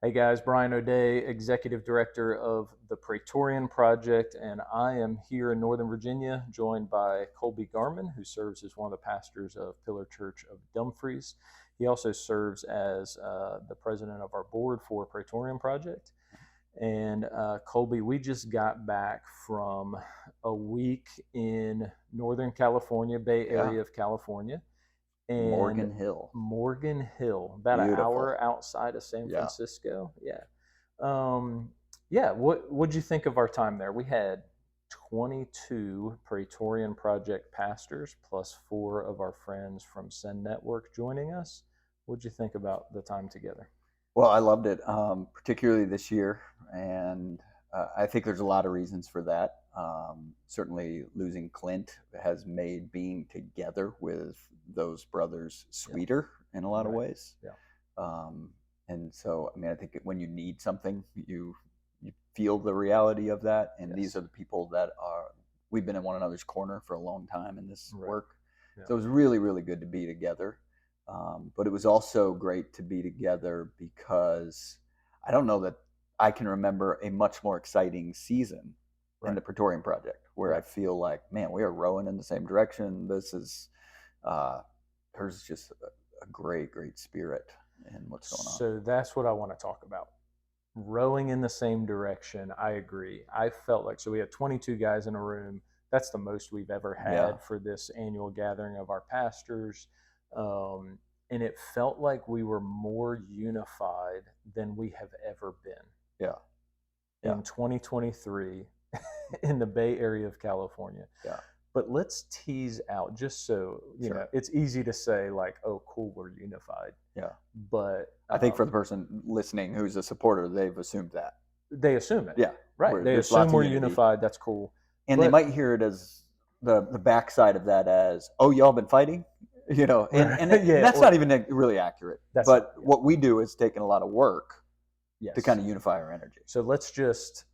Hey guys, Brian O'Day, Executive Director of the Praetorian Project, and I am here in Northern Virginia, joined by Colby Garman, who serves as one of the pastors of Pillar Church of Dumfries. He also serves as the president of our board for Praetorian Project. And Colby, we just got back from a week in Northern California, Bay Area of California. And Morgan Hill, about an hour outside of San Francisco. What'd you think of our time there? We had 22 Praetorian Project pastors plus 4 of our friends from Send Network joining us. What'd you think about the time together? Well, I loved it, particularly this year, and I think there's a lot of reasons for that. Certainly losing Clint has made being together with those brothers sweeter in a lot of ways. And so, I mean, I think when you need something, you feel the reality of that. And these are the people that we've been in one another's corner for a long time in this work. So it was really, really good to be together. But it was also great to be together because I don't know that I can remember a much more exciting season in the Praetorian Project, where I feel like, man, we are rowing in the same direction. This is, there's just a great, great spirit in what's going on. So that's what I want to talk about. Rowing in the same direction. I agree. I felt like, so we had 22 guys in a room. That's the most we've ever had for this annual gathering of our pastors. And it felt like we were more unified than we have ever been. In 2023 in the Bay Area of California. But let's tease out, just so you know, it's easy to say like, oh, cool, we're unified. But I think for the person listening who's a supporter, they've assumed that. They assume it. They assume we're unified. That's cool. And they might hear it as the backside of that as, oh, y'all been fighting? You know, and that's not even really accurate. But what we do is taking a lot of work to kind of unify our energy. So let's just,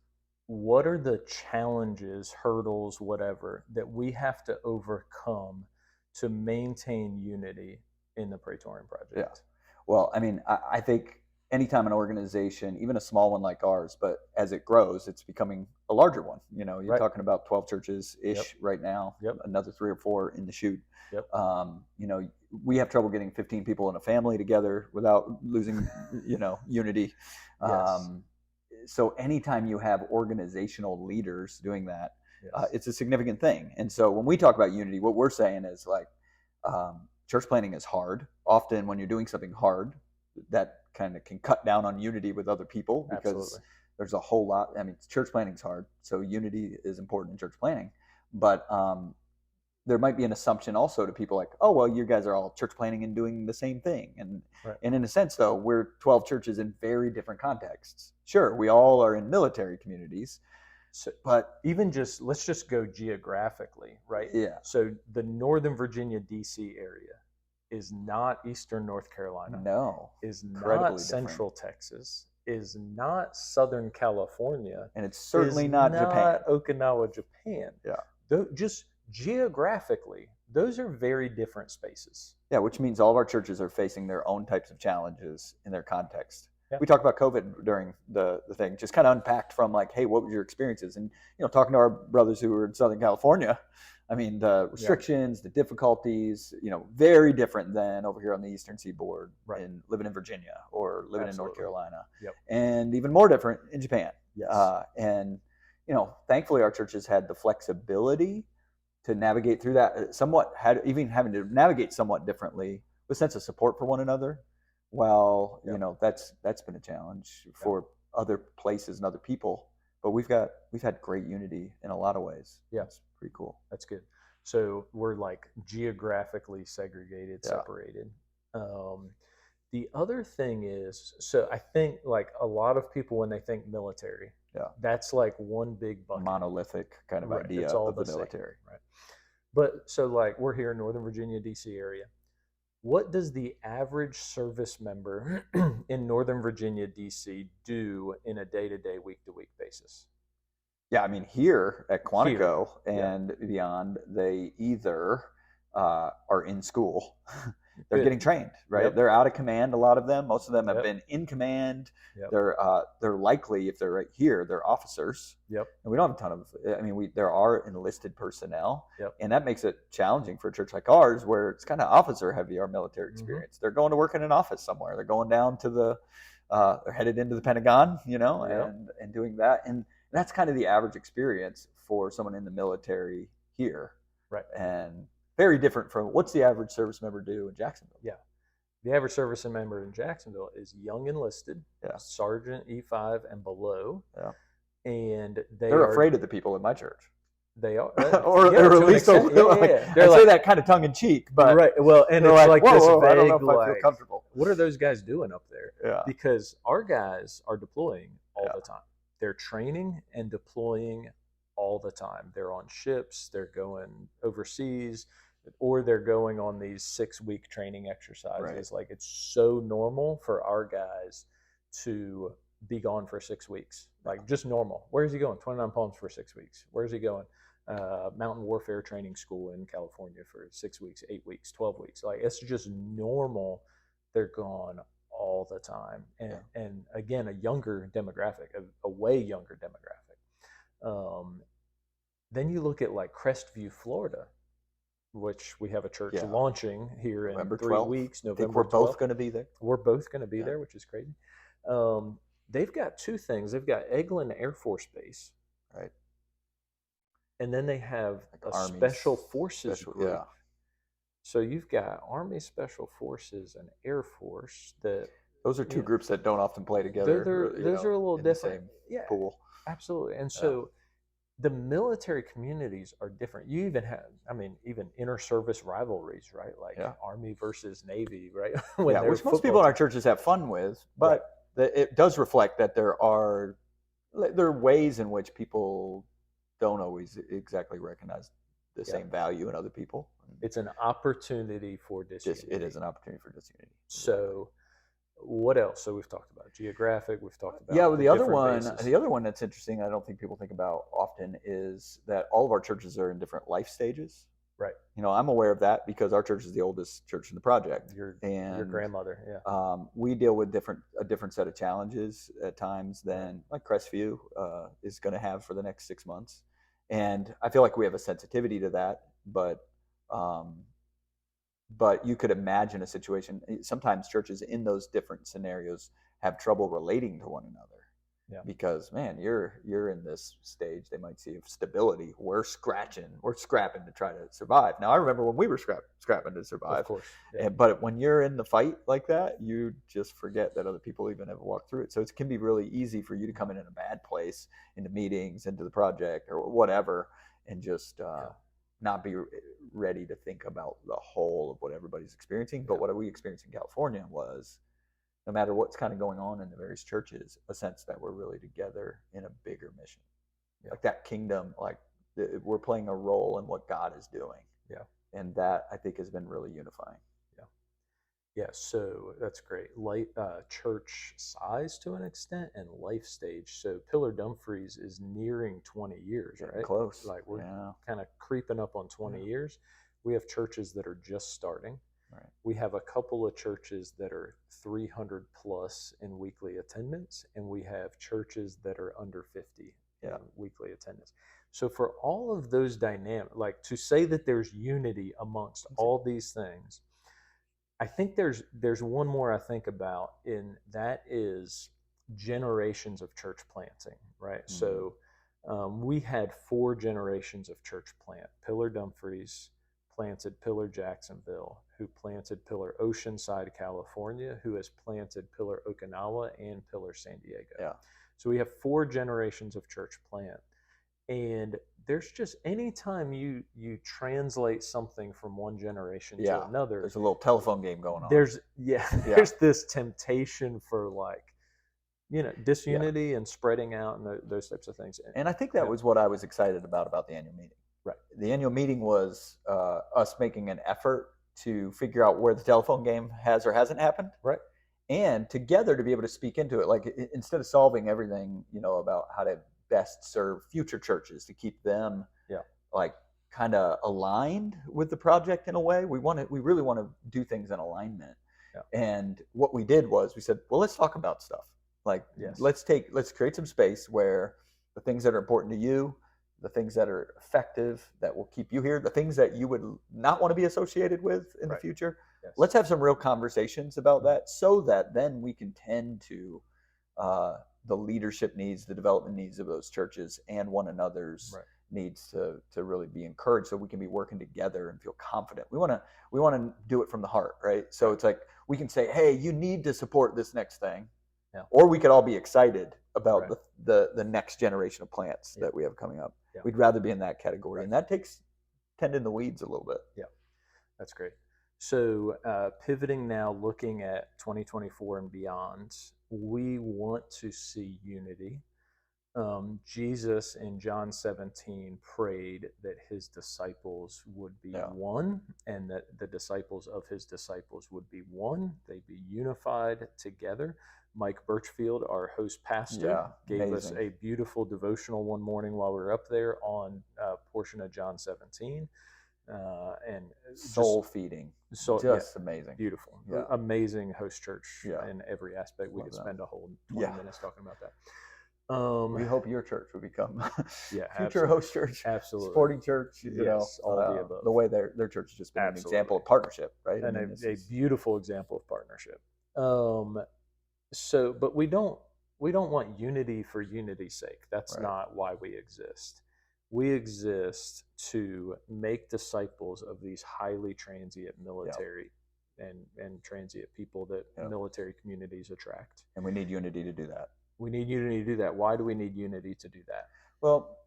what are the challenges, hurdles, whatever, that we have to overcome to maintain unity in the Praetorian Project? Well, I mean, I think anytime an organization, even a small one like ours, but as it grows, it's becoming a larger one. You know, you're talking about 12 churches-ish right now, another 3 or 4 in the chute. You know, we have trouble getting 15 people in a family together without losing, you know, unity. So anytime you have organizational leaders doing that, it's a significant thing. And so when we talk about unity, what we're saying is like, church planning is hard. Often when you're doing something hard, that kind of can cut down on unity with other people because there's a whole lot. I mean, church planning is hard, so unity is important in church planning. But there might be an assumption also to people like, oh, well, you guys are all church planning and doing the same thing. And in a sense, though, we're 12 churches in very different contexts. Sure, we all are in military communities. So, but even just, let's just go geographically, right? So the Northern Virginia, D.C. area is not Eastern North Carolina. Is not Central Texas. Is not Southern California. And it's certainly not Japan. Okinawa, Japan. Just geographically, those are very different spaces. Which means all of our churches are facing their own types of challenges in their context. We talked about COVID during the thing, just kind of unpacked from like, hey, what were your experiences? And, you know, talking to our brothers who were in Southern California, I mean, the restrictions, the difficulties, you know, very different than over here on the Eastern Seaboard and living in Virginia or living in North Carolina. And even more different in Japan. And, you know, thankfully our churches had the flexibility to navigate through that somewhat, even having to navigate somewhat differently with a sense of support for one another. Well, you know, that's been a challenge for other places and other people, but we've had great unity in a lot of ways. It's pretty cool. That's good. So we're like geographically segregated, separated. The other thing is, so I think like a lot of people when they think military, that's like one big bucket. Monolithic kind of idea of the military. But so like we're here in Northern Virginia, D.C. area. What does the average service member in Northern Virginia, D.C. do in a day-to-day, week-to-week basis? I mean, here at Quantico and beyond, they either are in school they're getting trained, right? Yep. They're out of command, a lot of them. Most of them have been in command. Yep. They're likely, if they're right here, they're officers. Yep. And we don't have a ton of, there are enlisted personnel. Yep. And that makes it challenging for a church like ours, where it's kind of officer heavy, our military experience. They're going to work in an office somewhere. They're going down to they're headed into the Pentagon, and doing that. And that's kind of the average experience for someone in the military here. Right. And very different from what's the average service member do in Jacksonville? Yeah. The average service member in Jacksonville is young enlisted, sergeant E5 and below. Yeah. And they're afraid of the people in my church. They are. or at least they're say that kind of tongue in cheek, but right. Well, and it's like this vague, I don't know if I feel comfortable. What are those guys doing up there? Yeah. Because our guys are deploying all the time. They're training and deploying all the time. They're on ships, they're going overseas, or they're going on these 6-week training exercises. Right. Like, it's so normal for our guys to be gone for 6 weeks. Like, just normal. Where's he going? 29 Palms for 6 weeks. Where's he going? Mountain Warfare Training School in California for 6 weeks, 8 weeks, 12 weeks. Like, it's just normal. They're gone all the time. And again, a younger demographic, a way younger demographic. Then you look at like Crestview, Florida, which we have a church launching here in November 3 weeks. November. I think we're 12th. both going to be there. We're both going to be there, which is crazy. They've got two things. They've got Eglin Air Force Base, right, and then they have a Special Forces group. Yeah. So you've got Army Special Forces and Air Force. Those are two groups that don't often play together. Those are a little different. Pool. Absolutely. And so the military communities are different. You even have, even inter-service rivalries, right? Like Army versus Navy, right? Which most people in our churches have fun with, but it does reflect that there are ways in which people don't always exactly recognize the same value in other people. It's an opportunity for disunity. It is an opportunity for disunity. So what else? So we've talked about geographic. We've talked about the other one that's interesting, I don't think people think about often, is that all of our churches are in different life stages. Right. I'm aware of that because our church is the oldest church in the project. Your grandmother, we deal with a different set of challenges at times than like Crestview is going to have for the next 6 months, and I feel like we have a sensitivity to that. But you could imagine a situation. Sometimes churches in those different scenarios have trouble relating to one another. Yeah. Because, man, you're in this stage, they might see of stability. We're scrapping to try to survive. Now, I remember when we were scrapping to survive. Of course. Yeah. But when you're in the fight like that, you just forget that other people even have walked through it. So it can be really easy for you to come in a bad place, into meetings, into the project, or whatever, and just not be ready to think about the whole of what everybody's experiencing. But what we experienced in California was, no matter what's kind of going on in the various churches, a sense that we're really together in a bigger mission. Yeah. Like that kingdom, like we're playing a role in what God is doing. Yeah. And that, I think, has been really unifying. Yeah. Yeah, so that's great. Church size to an extent and life stage. So Pillar Dumfries is nearing 20 years, right? Close. Like we're kind of creeping up on 20 years. We have churches that are just starting. Right. We have a couple of churches that are 300 plus in weekly attendance, and we have churches that are under 50 in weekly attendance. So for all of those dynamics, like to say that there's unity amongst all these things, I think there's one more I think about, and that is generations of church planting, right? Mm-hmm. So we had 4 generations of church plant. Pillar Dumfries planted Pillar Jacksonville, who planted Pillar Oceanside, California, who has planted Pillar Okinawa and Pillar San Diego. Yeah. So we have 4 generations of church plant. And there's just, anytime you translate something from one generation to another, there's a little telephone game going on. There's this temptation for disunity and spreading out and those types of things. And I think that was what I was excited about the annual meeting. Right. The annual meeting was us making an effort to figure out where the telephone game has or hasn't happened. Right. And together to be able to speak into it, like instead of solving everything, about how to best serve future churches, to keep them like kind of aligned with the project in a way. We really want to do things in alignment. Yeah. And what we did was we said, well, let's talk about stuff. Like, yes. let's create some space where the things that are important to you, the things that are effective, that will keep you here, the things that you would not want to be associated with in the future. Yes. Let's have some real conversations about that, so that then we can tend to the leadership needs, the development needs of those churches and one another's needs to really be encouraged, so we can be working together and feel confident. We want to do it from the heart, right? So it's like we can say, hey, you need to support this next thing. Yeah. Or we could all be excited about the next generation of plants that we have coming up. Yeah. We'd rather be in that category. And that takes tending the weeds a little bit. Yeah, that's great. So pivoting now, looking at 2024 and beyond, we want to see unity. Jesus in John 17 prayed that his disciples would be one, and that the disciples of his disciples would be one. They'd be unified together. Mike Birchfield, our host pastor, gave us a beautiful devotional one morning while we were up there on a portion of John 17. And soul feeding. Just amazing. Beautiful. Yeah. Amazing host church in every aspect. We could spend a whole 20 minutes talking about that. We hope your church will become future absolutely. Host church, supporting church. You know, all of the above. The way their church has just been an example of partnership, right? And a beautiful example of partnership. But we don't want unity for unity's sake. That's not why we exist. We exist to make disciples of these highly transient military and transient people that military communities attract. And we need unity to do that. We need unity to do that. Why do we need unity to do that? Well,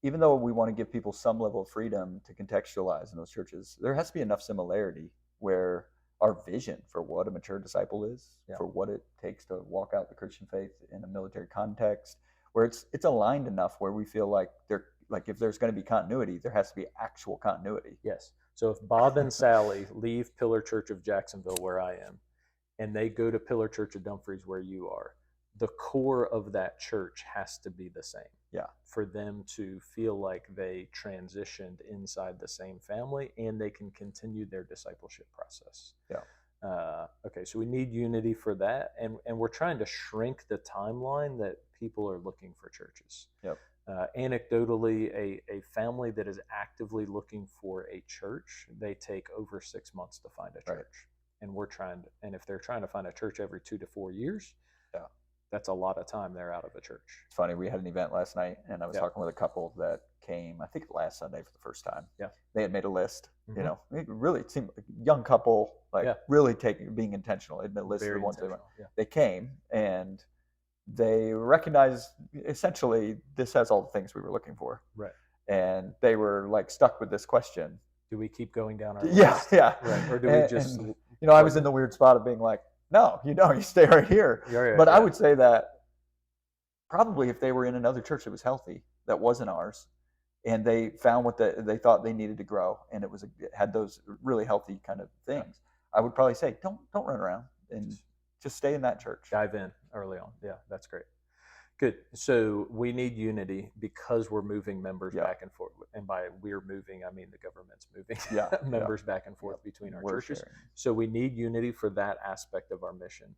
even though we want to give people some level of freedom to contextualize in those churches, there has to be enough similarity where our vision for what a mature disciple is, for what it takes to walk out the Christian faith in a military context, where it's aligned enough where we feel like if there's going to be continuity, there has to be actual continuity. Yes. So if Bob and Sally leave Pillar Church of Jacksonville, where I am, and they go to Pillar Church of Dumfries, where you are, the core of that church has to be the same. Yeah. For them to feel like they transitioned inside the same family and they can continue their discipleship process. Yeah. Okay, so we need unity for that, and we're trying to shrink the timeline that people are looking for churches. Yep. Anecdotally, a family that is actively looking for a church, they take over 6 months to find a church. And and if they're trying to find a church every 2 to 4 years, that's a lot of time they're out of a church. It's funny, we had an event last night, and I was talking with a couple that came, I think last Sunday for the first time. Yeah. They had made a list, you know, it seemed like a young couple, really being intentional. They made a list of the ones they went. Yeah. They came, and they recognized essentially this has all the things we were looking for. Right. And they were stuck with this question. Do we keep going down our list? Yeah. Right. Or do we just... I was in the weird spot of being like, no, you don't. You stay right here. But I would say that probably if they were in another church that was healthy, that wasn't ours, and they found what they thought they needed to grow, and it had those really healthy kind of things, I would probably say, don't run around and just stay in that church. Dive in early on. Yeah, that's great. Good. So we need unity because we're moving members back and forth. And by we're moving, I mean the government's moving members back and forth between our churches. Sharing. So we need unity for that aspect of our mission.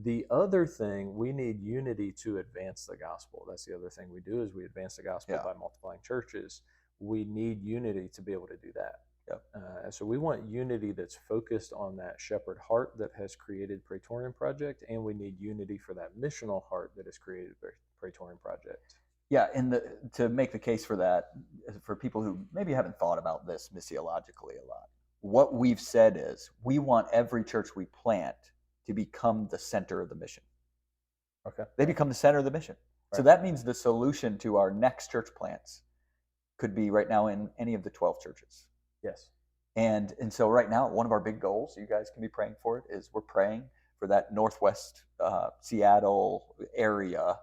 The other thing, we need unity to advance the gospel. That's the other thing we do, is we advance the gospel by multiplying churches. We need unity to be able to do that. So we want unity that's focused on that shepherd heart that has created Praetorian Project, and we need unity for that missional heart that has created Praetorian Project. Yeah, and to make the case for that, for people who maybe haven't thought about this missiologically a lot, what we've said is we want every church we plant to become the center of the mission. Okay. They become the center of the mission. Right. So that means the solution to our next church plants could be right now in any of the 12 churches. Yes. And so right now, one of our big goals, you guys can be praying for it, is we're praying for that Northwest Seattle area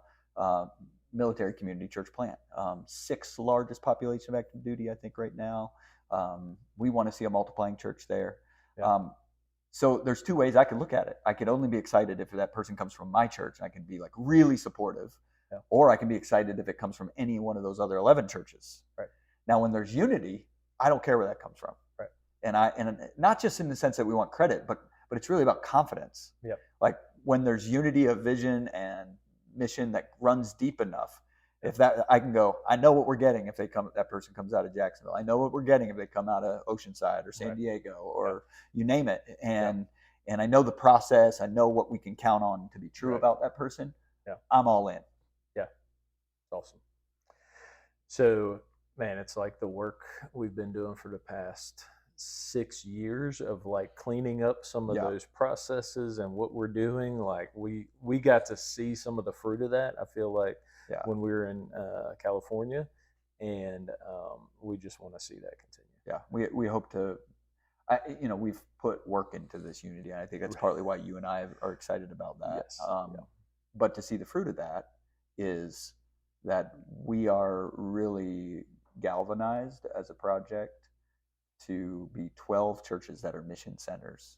military community church plant. 6th largest population of active duty, I think, right now. We want to see a multiplying church there. Yeah. So there's 2 ways I could look at it. I could only be excited if that person comes from my church, and I can be really supportive. Yeah. Or I can be excited if it comes from any one of those other 11 churches. Right. Now, when there's unity, I don't care where that comes from. Right. And not just in the sense that we want credit, but it's really about confidence. Yep. Like when there's unity of vision and mission that runs deep enough, if that I can go, I know what we're getting if that person comes out of Jacksonville. I know what we're getting if they come out of Oceanside or San Diego or you name it. And I know the process. I know what we can count on to be true about that person. Yeah. I'm all in. Yeah. Awesome. So, man, it's like the work we've been doing for the past 6 years of like cleaning up some of those processes and what we're doing. Like we got to see some of the fruit of that. I feel like when we were in California, and we just want to see that continue. Yeah, we hope to. We've put work into this unity, and I think that's partly why you and I are excited about that. Yes. But to see the fruit of that is that we are really galvanized as a project to be 12 churches that are mission centers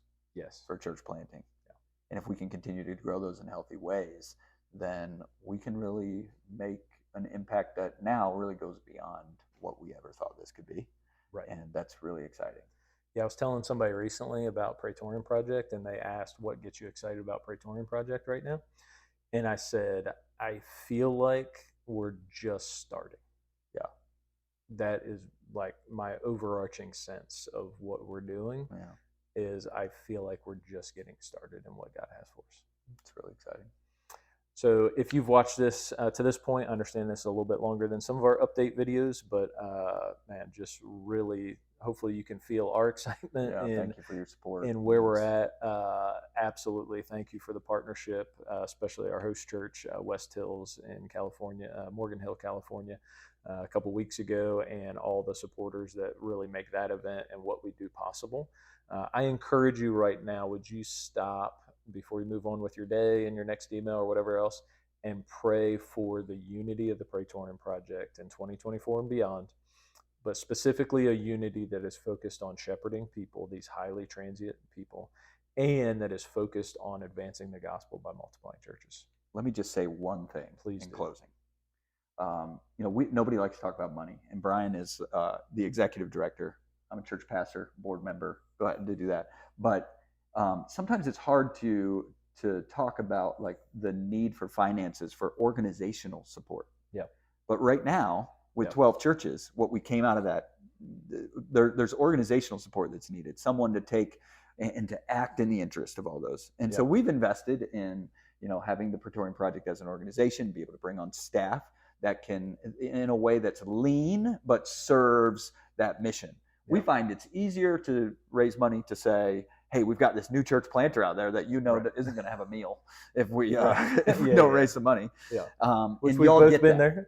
for church planting. Yeah. And if we can continue to grow those in healthy ways, then we can really make an impact that now really goes beyond what we ever thought this could be. Right. And that's really exciting. Yeah, I was telling somebody recently about Praetorian Project, and they asked, what gets you excited about Praetorian Project right now? And I said, I feel like we're just starting. Yeah. That is like my overarching sense of what we're doing is I feel like we're just getting started in what God has for us. It's really exciting. So if you've watched this to this point, I understand this is a little bit longer than some of our update videos, but man, just really, hopefully you can feel our excitement thank you for your support and where we're at. Absolutely. Thank you for the partnership, especially our host church, West Hills in California, Morgan Hill, California, a couple weeks ago, and all the supporters that really make that event and what we do possible. I encourage you right now, would you stop before you move on with your day and your next email or whatever else, and pray for the unity of the Praetorian Project in 2024 and beyond, but specifically a unity that is focused on shepherding people, these highly transient people, and that is focused on advancing the gospel by multiplying churches. Let me just say one thing Please in do. Closing. Nobody likes to talk about money, and Brian is the executive director. I'm a church pastor, board member. Go ahead and do that. But sometimes it's hard to talk about like the need for finances for organizational support. Yeah. But right now, with 12 churches, what we came out of that, there's organizational support that's needed. Someone to take and to act in the interest of all those. And so we've invested in having the Praetorian Project as an organization, be able to bring on staff that can, in a way that's lean but serves that mission. We find it's easier to raise money to say, hey, we've got this new church planter out there that that isn't going to have a meal if we don't raise some money. Yeah, which we've both been there.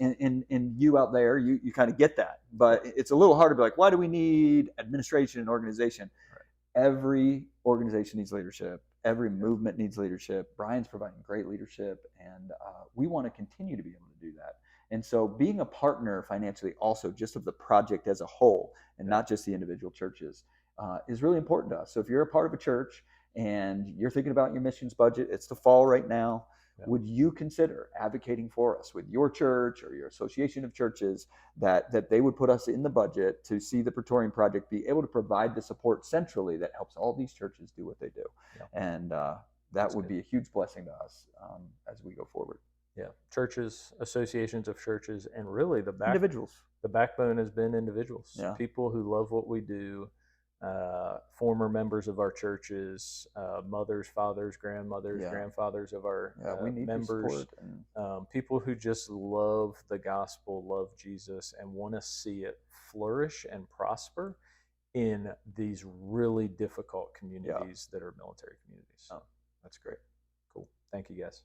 And you out there, you kind of get that. But it's a little hard to be like, why do we need administration and organization? Right. Every organization needs leadership. Every movement needs leadership. Brian's providing great leadership, and we want to continue to be able to do that. And so being a partner financially also just of the project as a whole and not just the individual churches is really important to us. So if you're a part of a church and you're thinking about your missions budget, it's the fall right now, would you consider advocating for us with your church or your association of churches that they would put us in the budget to see the Praetorian Project be able to provide the support centrally that helps all these churches do what they do? And that would be a huge blessing to us as we go forward. Yeah, churches, associations of churches, and really individuals. The backbone has been individuals, people who love what we do, former members of our churches, mothers, fathers, grandmothers, grandfathers of our members, people who just love the gospel, love Jesus, and want to see it flourish and prosper in these really difficult communities that are military communities. So that's great. Cool. Thank you, guys.